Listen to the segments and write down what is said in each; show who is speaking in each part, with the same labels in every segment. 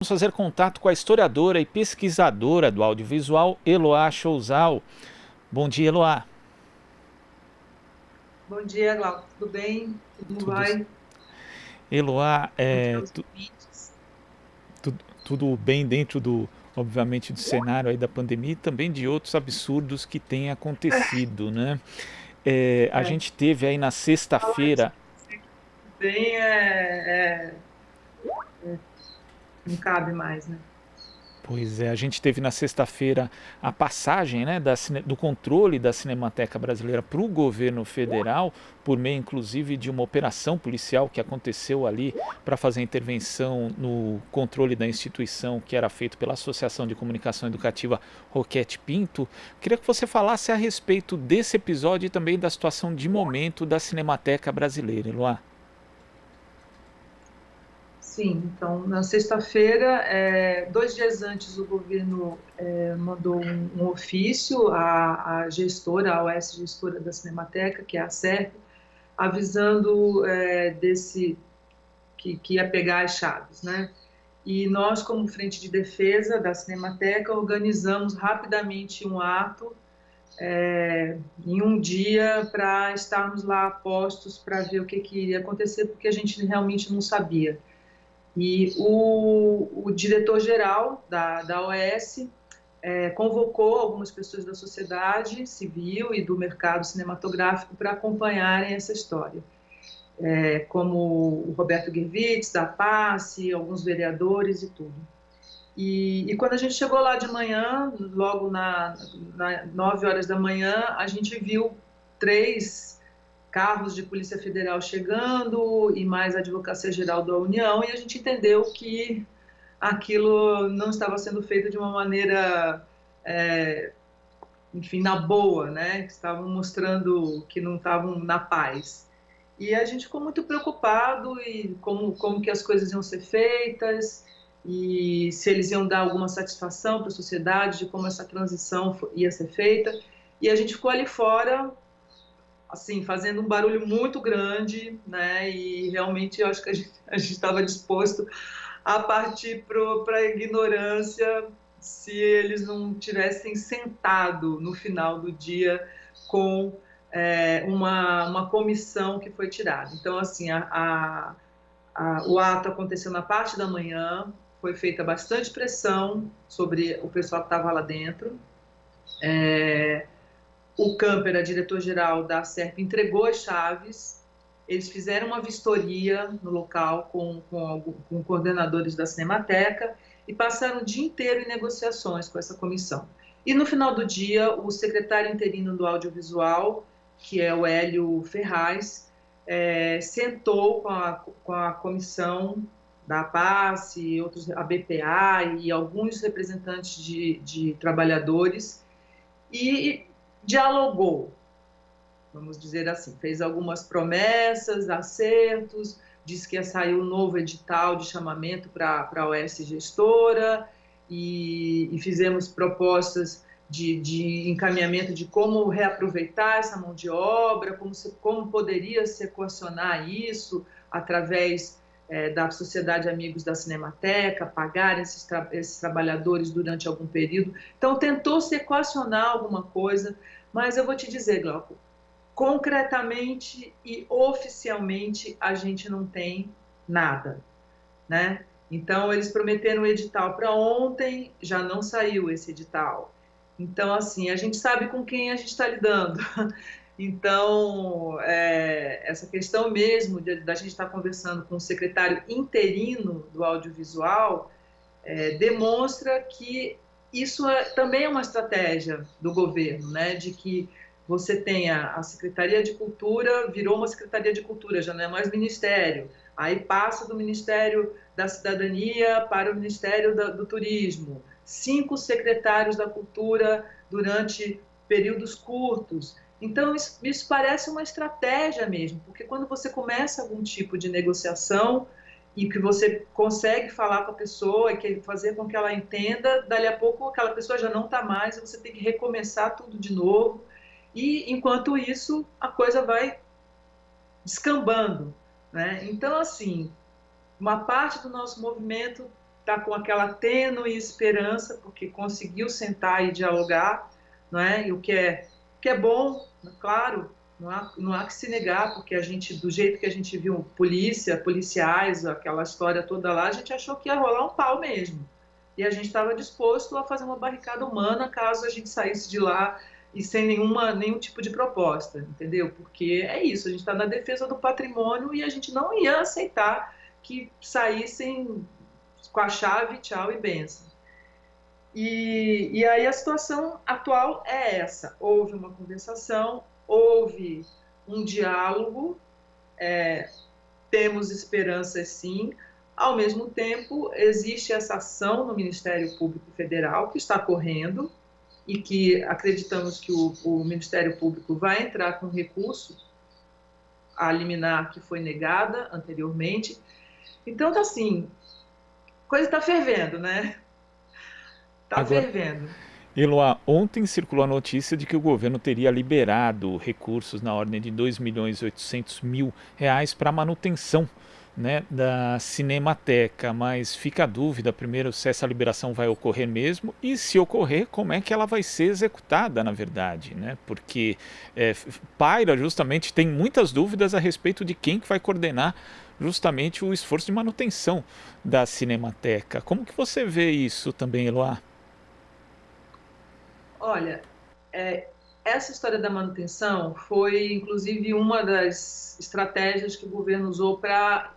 Speaker 1: vamos fazer contato com a historiadora e pesquisadora do audiovisual, Eloá Chouzal. Bom dia, Eloá.
Speaker 2: Bom dia, Glauco. Tudo bem? Como
Speaker 1: Tudo,
Speaker 2: vai?
Speaker 1: Eloá,
Speaker 2: Bom dia aos ouvintes.
Speaker 1: tudo bem dentro obviamente, do cenário aí da pandemia e também de outros absurdos que têm acontecido, né? A
Speaker 2: É,
Speaker 1: gente teve aí na
Speaker 2: falar isso
Speaker 1: sexta-feira.
Speaker 2: para você que tudo bem não cabe mais, né?
Speaker 1: Pois é, a gente teve na sexta-feira a passagem, né, do controle da Cinemateca Brasileira para o governo federal, por meio inclusive de uma operação policial que aconteceu ali para fazer intervenção no controle da instituição que era feito pela Associação de Comunicação Educativa Roquete Pinto. Queria que você falasse a respeito desse episódio e também da situação de momento da Cinemateca Brasileira, Eloá.
Speaker 2: Sim, então, na sexta-feira, 2 dias antes, o governo mandou um ofício à gestora, à OS gestora da Cinemateca, que é a SERP, avisando que ia pegar as chaves, né? E nós, como Frente de Defesa da Cinemateca, organizamos rapidamente um ato em um dia para estarmos lá postos para ver o que iria acontecer, porque a gente realmente não sabia. E o diretor-geral da OS convocou algumas pessoas da sociedade civil e do mercado cinematográfico para acompanharem essa história, como o Roberto Gervitz, da PACE, alguns vereadores e tudo. E quando a gente chegou lá de manhã, logo na 9 horas da manhã, a gente viu 3 carros de Polícia Federal chegando e mais a Advocacia Geral da União, e a gente entendeu que aquilo não estava sendo feito de uma maneira, é, enfim, na boa, né? Que estavam mostrando que não estavam na paz. E a gente ficou muito preocupado e como que as coisas iam ser feitas e se eles iam dar alguma satisfação para a sociedade de como essa transição ia ser feita. E a gente ficou ali fora, assim, fazendo um barulho muito grande, né? E realmente eu acho que a gente estava disposto a partir para a ignorância se eles não tivessem sentado no final do dia com uma comissão que foi tirada. Então, assim, o ato aconteceu na parte da manhã, foi feita bastante pressão sobre o pessoal que estava lá dentro. O Camper, a diretor-geral da SERP, entregou as chaves. Eles fizeram uma vistoria no local com coordenadores da Cinemateca e passaram o dia inteiro em negociações com essa comissão. E no final do dia, o secretário interino do audiovisual, que é o Hélio Ferraz, sentou com a comissão da PACE, outros, a BPA e alguns representantes de trabalhadores e dialogou, vamos dizer assim, fez algumas promessas, acertos, disse que ia sair um novo edital de chamamento para a OS gestora e fizemos propostas de encaminhamento de como reaproveitar essa mão de obra, como poderia se equacionar isso através da Sociedade Amigos da Cinemateca, pagar esses trabalhadores durante algum período. Então, tentou se equacionar alguma coisa, mas eu vou te dizer, Glauco, concretamente e oficialmente a gente não tem nada, né? Então, eles prometeram o edital para ontem, já não saiu esse edital. Então, assim, a gente sabe com quem a gente está lidando. Então, essa questão mesmo da gente estar conversando com o secretário interino do audiovisual demonstra que isso também é uma estratégia do governo, né? De que você tenha a Secretaria de Cultura, virou uma Secretaria de Cultura, já não é mais ministério. Aí passa do Ministério da Cidadania para o Ministério do Turismo. 5 secretários da Cultura durante períodos curtos. Então, isso parece uma estratégia mesmo, porque quando você começa algum tipo de negociação e que você consegue falar com a pessoa e fazer com que ela entenda, dali a pouco aquela pessoa já não está mais e você tem que recomeçar tudo de novo. E, enquanto isso, a coisa vai descambando, né? Então, assim, uma parte do nosso movimento está com aquela tênue esperança, porque conseguiu sentar e dialogar, não é? E o que é bom, claro, não há que se negar, porque a gente, do jeito que a gente viu policiais, aquela história toda lá, a gente achou que ia rolar um pau mesmo. E a gente estava disposto a fazer uma barricada humana caso a gente saísse de lá e sem nenhum tipo de proposta, entendeu? Porque é isso, a gente está na defesa do patrimônio e a gente não ia aceitar que saíssem com a chave, tchau e benção. E aí a situação atual é essa. Houve uma conversação, houve um diálogo, temos esperanças sim. Ao mesmo tempo, existe essa ação no Ministério Público Federal que está correndo e que acreditamos que o Ministério Público vai entrar com recurso a liminar que foi negada anteriormente. Então, tá assim, a coisa está fervendo, né? Está
Speaker 1: Agora,
Speaker 2: fervendo.
Speaker 1: Eloá, ontem circulou a notícia de que o governo teria liberado recursos na ordem de 2.800.000 reais para manutenção, né, da Cinemateca, mas fica a dúvida primeiro se essa liberação vai ocorrer mesmo e, se ocorrer, como é que ela vai ser executada, na verdade, né? Porque paira justamente, tem muitas dúvidas a respeito de quem que vai coordenar justamente o esforço de manutenção da Cinemateca. Como que você vê isso também, Eloá?
Speaker 2: Olha, essa história da manutenção foi, inclusive, uma das estratégias que o governo usou para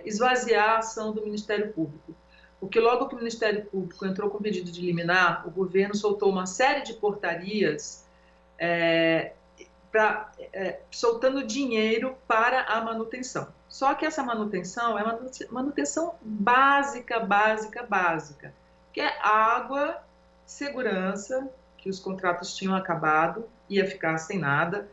Speaker 2: esvaziar a ação do Ministério Público. Porque logo que o Ministério Público entrou com pedido de liminar, o governo soltou uma série de portarias soltando dinheiro para a manutenção. Só que essa manutenção é manutenção básica, que é água, segurança, que os contratos tinham acabado, ia ficar sem nada,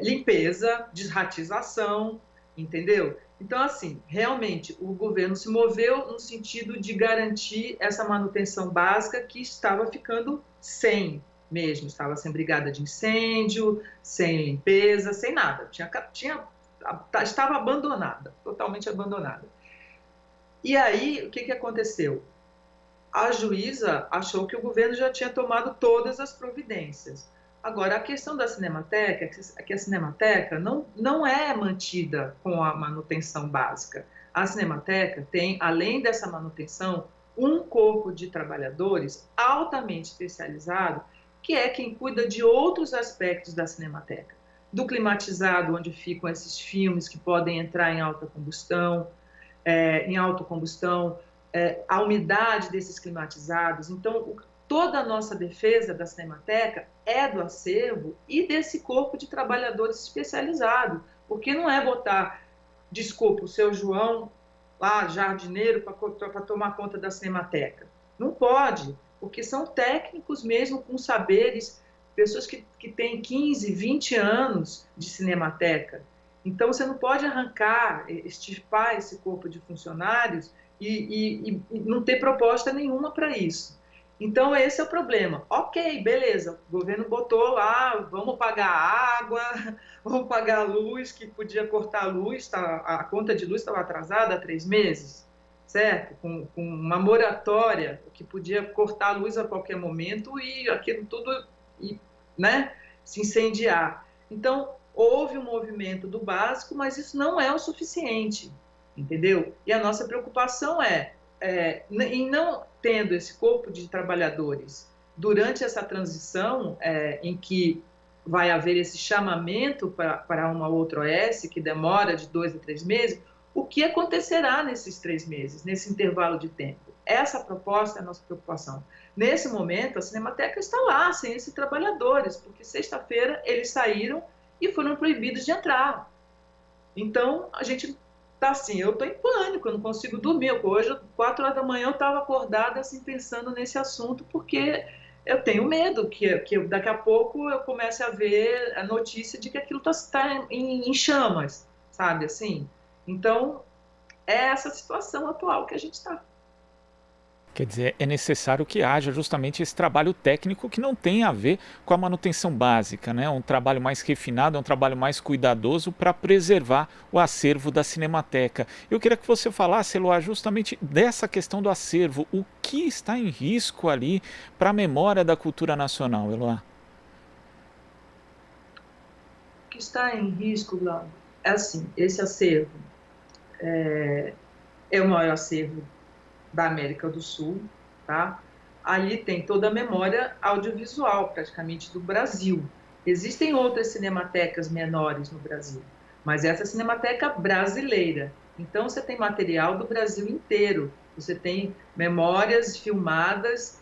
Speaker 2: limpeza, desratização, entendeu? Então, assim, realmente, o governo se moveu no sentido de garantir essa manutenção básica que estava ficando sem mesmo, estava sem brigada de incêndio, sem limpeza, sem nada, estava abandonada, totalmente abandonada. E aí, o que aconteceu? A juíza achou que o governo já tinha tomado todas as providências. Agora, a questão da Cinemateca é que a Cinemateca não é mantida com a manutenção básica. A Cinemateca tem, além dessa manutenção, um corpo de trabalhadores altamente especializado, que é quem cuida de outros aspectos da Cinemateca. Do climatizado, onde ficam esses filmes que podem entrar em alta combustão, a umidade desses climatizados. Então, toda a nossa defesa da Cinemateca é do acervo e desse corpo de trabalhadores especializado, porque não é botar, desculpa, o seu João, lá, jardineiro, para tomar conta da Cinemateca. Não pode, porque são técnicos mesmo com saberes, pessoas que têm 15, 20 anos de Cinemateca. Então, você não pode extirpar esse corpo de funcionários e não ter proposta nenhuma para isso. Então, esse é o problema. Ok, beleza, o governo botou lá, vamos pagar água, vamos pagar a luz, que podia cortar a luz, a conta de luz estava atrasada há 3 meses, certo? Com uma moratória, que podia cortar a luz a qualquer momento e aquilo tudo, né, se incendiar. Então, houve um movimento do básico, mas isso não é o suficiente, entendeu? E a nossa preocupação em não tendo esse corpo de trabalhadores durante essa transição em que vai haver esse chamamento para uma outra OS, que demora de 2 a 3 meses, o que acontecerá nesses 3 meses, nesse intervalo de tempo? Essa proposta é a nossa preocupação. Nesse momento, a Cinemateca está lá, sem esses trabalhadores, porque sexta-feira eles saíram e foram proibidos de entrar. Então, a gente tá assim, eu estou em pânico, eu não consigo dormir. Hoje, 4 horas da manhã, eu estava acordada assim, pensando nesse assunto, porque eu tenho medo que daqui a pouco eu comece a ver a notícia de que aquilo está em chamas, sabe assim? Então, é essa situação atual que a gente está.
Speaker 1: Quer dizer, é necessário que haja justamente esse trabalho técnico que não tem a ver com a manutenção básica, né? Um trabalho mais refinado, um trabalho mais cuidadoso para preservar o acervo da Cinemateca. Eu queria que você falasse, Eloá, justamente dessa questão do acervo. O que está em risco ali para a memória da cultura nacional, Eloá?
Speaker 2: O que está em risco, Glauco, é assim, esse acervo é o maior acervo da América do Sul, tá? Ali tem toda a memória audiovisual, praticamente, do Brasil. Existem outras cinematecas menores no Brasil, mas essa é a Cinemateca brasileira. Então, você tem material do Brasil inteiro. Você tem memórias filmadas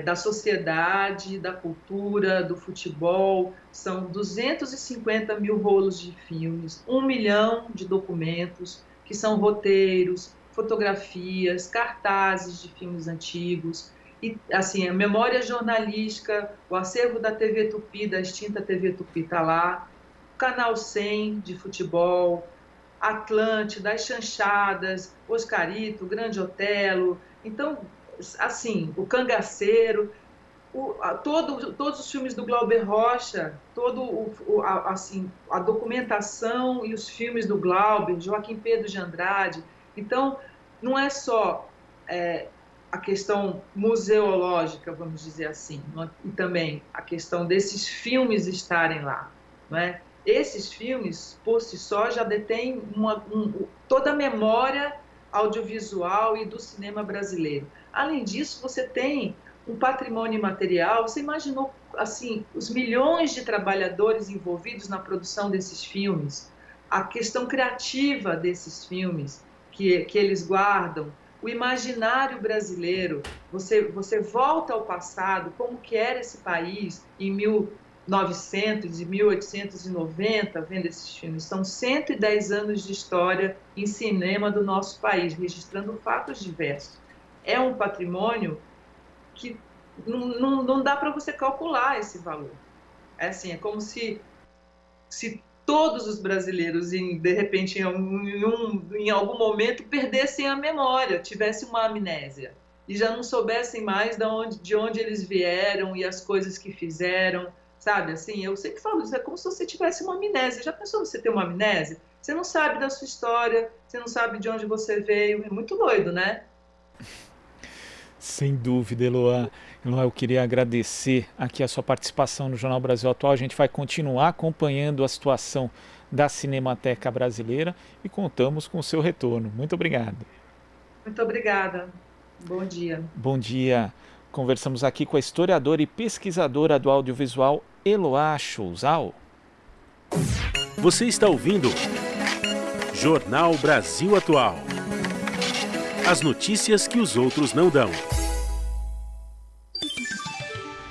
Speaker 2: da sociedade, da cultura, do futebol. São 250 mil rolos de filmes, 1 milhão de documentos, que são roteiros, fotografias, cartazes de filmes antigos, e assim, a memória jornalística, o acervo da TV Tupi, da extinta TV Tupi está lá, o Canal 100 de futebol, Atlântida, as Chanchadas, Oscarito, Grande Otelo, então, assim, o Cangaceiro, todos os filmes do Glauber Rocha, assim, a documentação e os filmes do Glauber, Joaquim Pedro de Andrade. Então, não é só a questão museológica, vamos dizer assim, e também a questão desses filmes estarem lá, não é? Esses filmes, por si só, já detêm toda a memória audiovisual e do cinema brasileiro. Além disso, você tem um patrimônio imaterial. Você imaginou assim os milhões de trabalhadores envolvidos na produção desses filmes, a questão criativa desses filmes que eles guardam, o imaginário brasileiro. Você volta ao passado, como que era esse país em 1900 e 1890, vendo esses filmes. São 110 anos de história em cinema do nosso país, registrando fatos diversos. É um patrimônio que não dá para você calcular esse valor. É assim, é como se todos os brasileiros, de repente, em algum momento, perdessem a memória, tivessem uma amnésia, e já não soubessem mais de onde eles vieram e as coisas que fizeram, sabe? Assim, eu sempre falo isso, é como se você tivesse uma amnésia. Já pensou você ter uma amnésia? Você não sabe da sua história, você não sabe de onde você veio, é muito doido, né?
Speaker 1: Sem dúvida, Eloá. Eloá, eu queria agradecer aqui a sua participação no Jornal Brasil Atual. A gente vai continuar acompanhando a situação da Cinemateca Brasileira e contamos com o seu retorno. Muito obrigado.
Speaker 2: Muito obrigada. Bom dia.
Speaker 1: Bom dia. Conversamos aqui com a historiadora e pesquisadora do audiovisual Eloá Chouzal.
Speaker 3: Você está ouvindo Jornal Brasil Atual. As notícias que os outros não dão.